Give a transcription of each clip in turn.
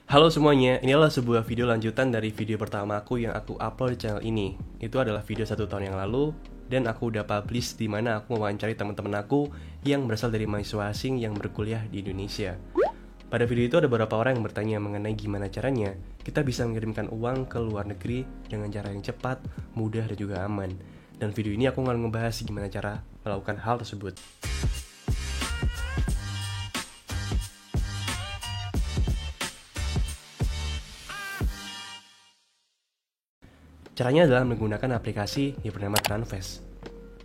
Halo semuanya, ini adalah sebuah video lanjutan dari video pertama aku yang aku upload di channel ini. Itu adalah video 1 tahun yang lalu, dan aku udah publish di mana aku mewawancari teman-teman aku yang berasal dari mahasiswa asing yang berkuliah di Indonesia. Pada video itu ada beberapa orang yang bertanya mengenai gimana caranya kita bisa mengirimkan uang ke luar negeri dengan cara yang cepat, mudah, dan juga aman. Dan video ini aku akan ngebahas gimana cara melakukan hal tersebut. Caranya adalah menggunakan aplikasi yang bernama Transfast.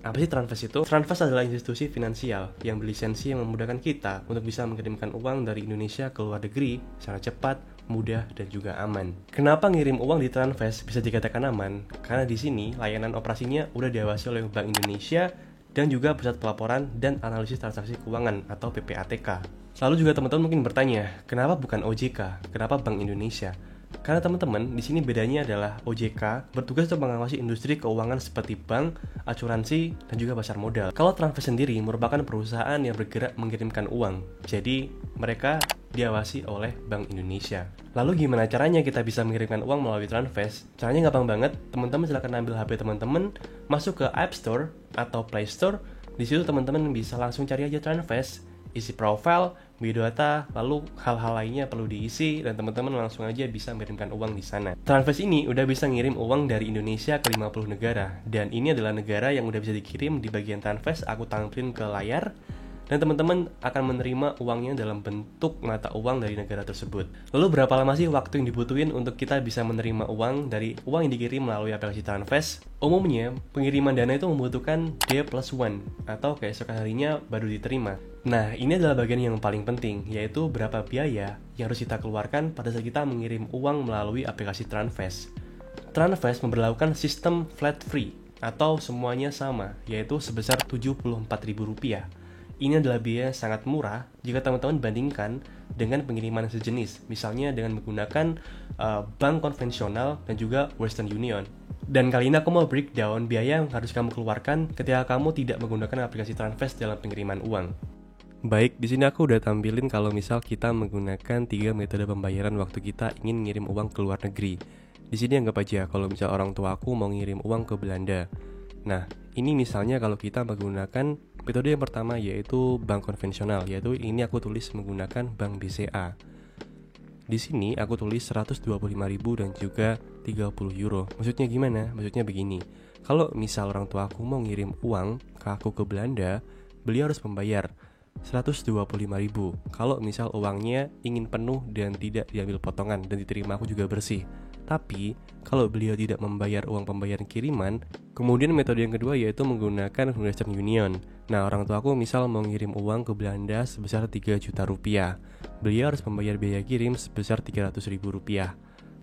Apa sih Transfast itu? Transfast adalah institusi finansial yang berlisensi yang memudahkan kita untuk bisa mengirimkan uang dari Indonesia ke luar negeri secara cepat, mudah, dan juga aman. Kenapa ngirim uang di Transfast bisa dikatakan aman? Karena di sini layanan operasinya udah diawasi oleh Bank Indonesia dan juga Pusat Pelaporan dan Analisis Transaksi Keuangan atau PPATK. Lalu juga teman-teman mungkin bertanya, kenapa bukan OJK? Kenapa Bank Indonesia? Karena teman-teman, di sini bedanya adalah OJK bertugas untuk mengawasi industri keuangan seperti bank, asuransi, dan juga pasar modal. Kalau Transfast sendiri merupakan perusahaan yang bergerak mengirimkan uang, jadi mereka diawasi oleh Bank Indonesia. Lalu gimana caranya kita bisa mengirimkan uang melalui Transfast? Caranya gampang banget, teman-teman silahkan ambil HP teman-teman, masuk ke App Store atau Play Store. Di situ teman-teman bisa langsung cari aja Transfast, isi profile, biodata, lalu hal-hal lainnya perlu diisi, dan teman-teman langsung aja bisa mengirimkan uang di sana. Transfast ini udah bisa ngirim uang dari Indonesia ke 50 negara, dan ini adalah negara yang udah bisa dikirim di bagian Transfast. Aku tampilin ke layar, dan teman-teman akan menerima uangnya dalam bentuk mata uang dari negara tersebut. Lalu berapa lama sih waktu yang dibutuhin untuk kita bisa menerima uang dari uang yang dikirim melalui aplikasi Transfast? Umumnya, pengiriman dana itu membutuhkan D+1 atau keesokan harinya baru diterima. Nah, ini adalah bagian yang paling penting, yaitu berapa biaya yang harus kita keluarkan pada saat kita mengirim uang melalui aplikasi Transfast. Transfast memberlakukan sistem flat fee atau semuanya sama, yaitu sebesar Rp74.000. Ini adalah biaya sangat murah jika teman-teman bandingkan dengan pengiriman sejenis, misalnya dengan menggunakan bank konvensional dan juga Western Union. Dan kali ini aku mau breakdown biaya yang harus kamu keluarkan ketika kamu tidak menggunakan aplikasi Transfast dalam pengiriman uang. Baik, di sini aku udah tampilin kalau misal kita menggunakan 3 metode pembayaran waktu kita ingin ngirim uang ke luar negeri. Di sini anggap aja kalau misal orang tua aku mau ngirim uang ke Belanda. Nah, ini misalnya kalau kita menggunakan metode yang pertama yaitu bank konvensional, yaitu ini aku tulis menggunakan bank BCA. Di sini aku tulis 125.000 dan juga 30 euro. Maksudnya gimana? Maksudnya begini. Kalau misal orang tua aku mau ngirim uang ke aku ke Belanda, beliau harus membayar 125.000. Kalau misal uangnya ingin penuh dan tidak diambil potongan dan diterima aku juga bersih. Tapi, kalau beliau tidak membayar uang pembayaran kiriman, kemudian metode yang kedua yaitu menggunakan Western Union. Nah, orang tua aku misal mau ngirim uang ke Belanda sebesar 3 juta rupiah. Beliau harus membayar biaya kirim sebesar 300.000 rupiah.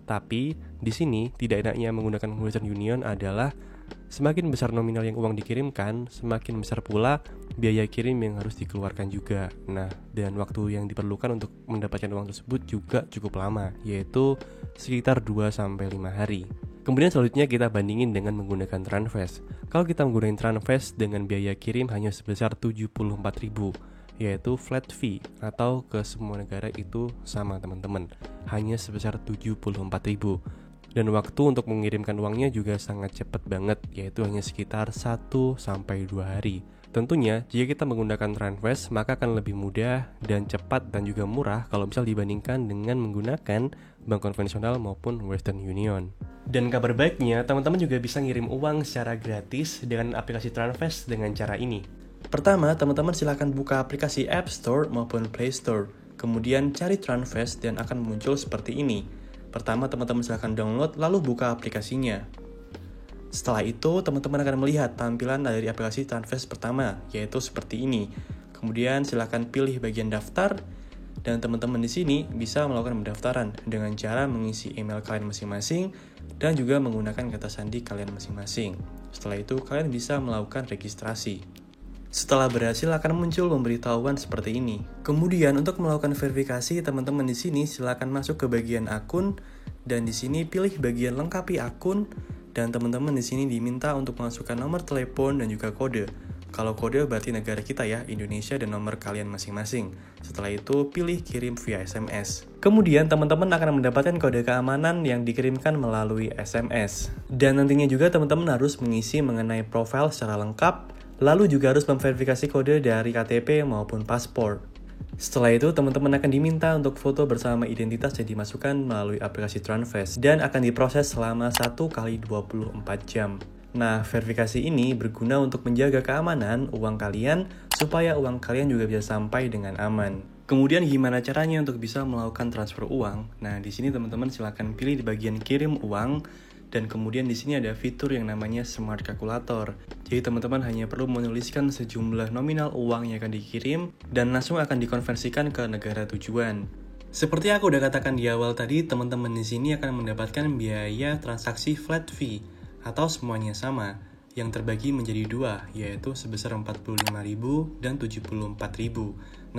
Tapi, di sini tidak enaknya menggunakan Western Union adalah semakin besar nominal yang uang dikirimkan, semakin besar pula biaya kirim yang harus dikeluarkan juga. Nah, dan waktu yang diperlukan untuk mendapatkan uang tersebut juga cukup lama, yaitu sekitar 2-5 hari. Kemudian selanjutnya kita bandingin dengan menggunakan Transfast. Kalau kita menggunakan Transfast dengan biaya kirim hanya sebesar 74.000, yaitu flat fee atau ke semua negara itu sama teman-teman, hanya sebesar 74.000. Dan waktu untuk mengirimkan uangnya juga sangat cepat banget, yaitu hanya sekitar 1-2 hari. Tentunya, jika kita menggunakan Transfast, maka akan lebih mudah dan cepat dan juga murah kalau misal dibandingkan dengan menggunakan bank konvensional maupun Western Union. Dan kabar baiknya, teman-teman juga bisa ngirim uang secara gratis dengan aplikasi Transfast dengan cara ini. Pertama, teman-teman silahkan buka aplikasi App Store maupun Play Store. Kemudian cari Transfast dan akan muncul seperti ini. Pertama, teman-teman silahkan download lalu buka aplikasinya. Setelah itu, teman-teman akan melihat tampilan dari aplikasi Transfast pertama, yaitu seperti ini. Kemudian silahkan pilih bagian daftar, dan teman-teman di sini bisa melakukan pendaftaran dengan cara mengisi email kalian masing-masing dan juga menggunakan kata sandi kalian masing-masing. Setelah itu, kalian bisa melakukan registrasi. Setelah berhasil akan muncul pemberitahuan seperti ini. Kemudian untuk melakukan verifikasi, teman-teman di sini silakan masuk ke bagian akun dan di sini pilih bagian lengkapi akun dan teman-teman di sini diminta untuk memasukkan nomor telepon dan juga kode. Kalau kode berarti negara kita ya, Indonesia dan nomor kalian masing-masing. Setelah itu, pilih kirim via SMS. Kemudian teman-teman akan mendapatkan kode keamanan yang dikirimkan melalui SMS. Dan nantinya juga teman-teman harus mengisi mengenai profil secara lengkap, lalu juga harus memverifikasi kode dari KTP maupun paspor. Setelah itu, teman-teman akan diminta untuk foto bersama identitas yang dimasukkan melalui aplikasi Transfast dan akan diproses selama 1x24 jam. Nah, verifikasi ini berguna untuk menjaga keamanan uang kalian supaya uang kalian juga bisa sampai dengan aman. Kemudian gimana caranya untuk bisa melakukan transfer uang? Nah, di sini teman-teman silakan pilih di bagian kirim uang. Dan kemudian di sini ada fitur yang namanya Smart Calculator. Jadi teman-teman hanya perlu menuliskan sejumlah nominal uang yang akan dikirim dan langsung akan dikonversikan ke negara tujuan. Seperti aku udah katakan di awal tadi, teman-teman di sini akan mendapatkan biaya transaksi flat fee atau semuanya sama yang terbagi menjadi dua, yaitu sebesar 45.000 dan 74.000.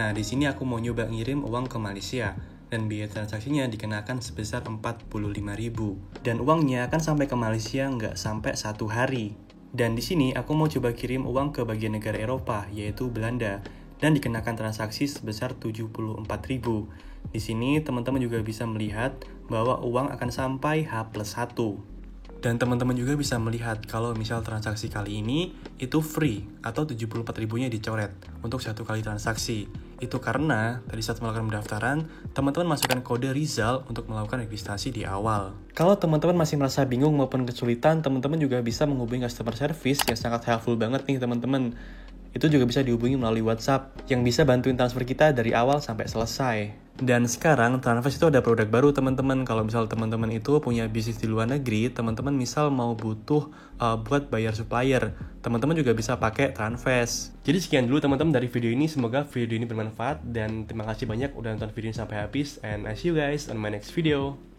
Nah, di sini aku mau nyoba ngirim uang ke Malaysia. Dan biaya transaksinya dikenakan sebesar 45.000. Dan uangnya akan sampai ke Malaysia nggak sampai 1 hari. Dan di sini aku mau coba kirim uang ke bagian negara Eropa, yaitu Belanda, dan dikenakan transaksi sebesar 74.000. Di sini teman-teman juga bisa melihat bahwa uang akan sampai H+1. Dan teman-teman juga bisa melihat kalau misal transaksi kali ini itu free atau 74.000-nya dicoret untuk satu kali transaksi. Itu karena tadi saat melakukan pendaftaran, teman-teman masukkan kode Rizal untuk melakukan registrasi di awal. Kalau teman-teman masih merasa bingung maupun kesulitan, teman-teman juga bisa menghubungi customer service yang sangat helpful banget nih teman-teman. Itu juga bisa dihubungi melalui WhatsApp yang bisa bantuin transfer kita dari awal sampai selesai. Dan sekarang Transfast itu ada produk baru teman-teman. Kalau misal teman-teman itu punya bisnis di luar negeri, teman-teman misal mau butuh buat bayar supplier, teman-teman juga bisa pakai Transfast. Jadi sekian dulu teman-teman dari video ini. Semoga video ini bermanfaat dan terima kasih banyak udah nonton video ini sampai habis. And I see you guys on my next video.